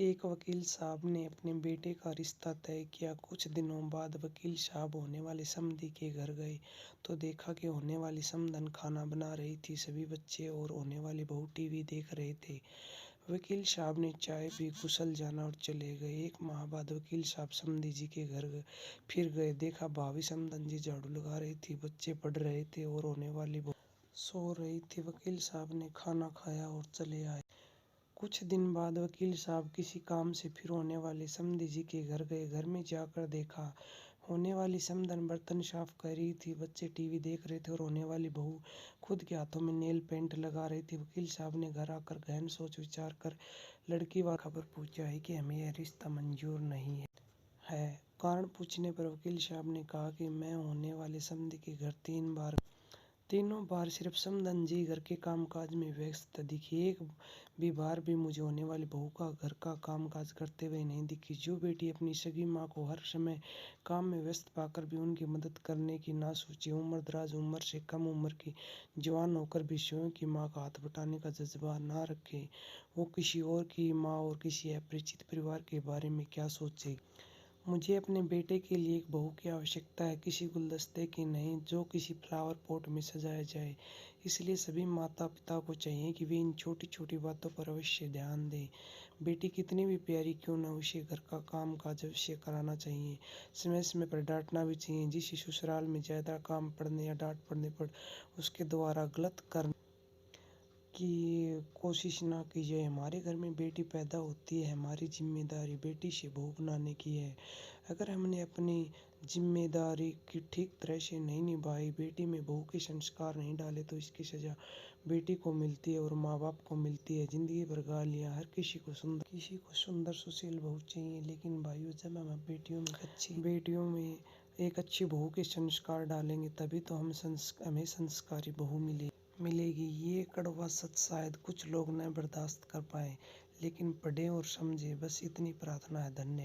एक वकील साहब ने अपने बेटे का रिश्ता तय किया। कुछ दिनों बाद वकील साहब होने वाले समधी के घर गए तो देखा कि होने वाली समधन खाना बना रही थी। सभी बच्चे और होने वाली बहू टीवी देख रहे थे। वकील साहब ने चाय पी, कुशल जाना और चले गए। एक माह बाद वकील साहब समधी जी के घर फिर गए। देखा भाभी समधन जी झाड़ू लगा रही थी, बच्चे पढ़ रहे थे और होने वाली बहू सो रही थी। वकील साहब ने खाना खाया और चले आए। कुछ दिन बाद वकील साहब किसी काम से फिर होने वाले समधी जी के घर गए। घर में जाकर देखा होने वाली समधन बर्तन साफ कर रही थी, बच्चे टीवी देख रहे थे और होने वाली बहू खुद के हाथों में नेल पेंट लगा रही थी। वकील साहब ने घर आकर गहन सोच विचार कर लड़की वाला खबर पहुंचाई कि हमें यह रिश्ता मंजूर नहीं है। कारण पूछने पर वकील साहब ने कहा कि मैं होने वाले समधी के घर तीनों बार सिर्फ समधन जी घर के कामकाज में व्यस्त दिखी। एक भी बार भी मुझे होने वाली बहू का घर का कामकाज करते हुए नहीं दिखी। जो बेटी अपनी सगी माँ को हर समय काम में व्यस्त पाकर भी उनकी मदद करने की ना सोचे, उम्र-दराज उम्र से कम उम्र की जवान होकर भी स्वयं की माँ का हाथ बटाने का जज्बा ना रखे, वो किसी और की माँ और किसी अपरिचित परिवार के बारे में क्या सोचेगी। मुझे अपने बेटे के लिए एक बहू की आवश्यकता है, किसी गुलदस्ते की नहीं जो किसी फ्लावर पॉट में सजाया जाए। इसलिए सभी माता पिता को चाहिए कि वे इन छोटी छोटी बातों पर अवश्य ध्यान दें। बेटी कितनी भी प्यारी क्यों न, उसे घर का काम काज अवश्य कराना चाहिए। समय समय पर डांटना भी चाहिए। जिसे ससुराल में ज्यादा काम पड़ने या डांट पड़ने पर उसके द्वारा गलत करने की कोशिश ना कीजिए। हमारे घर में बेटी पैदा होती है, हमारी जिम्मेदारी बेटी से बहू बनाने की है। अगर हमने अपनी जिम्मेदारी की ठीक तरह से नहीं निभाई, बेटी में बहू के संस्कार नहीं डाले तो इसकी सजा बेटी को मिलती है और माँ बाप को मिलती है। जिंदगी भर गालियाँ। हर किसी को सुंदर सुशील बहू चाहिए, लेकिन भाइयों जब हम बेटियों में एक अच्छी बहू के संस्कार डालेंगे तभी तो हमें संस्कारी बहू मिलेगी। ये कड़वा सच शायद कुछ लोग न बर्दाश्त कर पाए, लेकिन पढ़े और समझे, बस इतनी प्रार्थना है। धन्यवाद।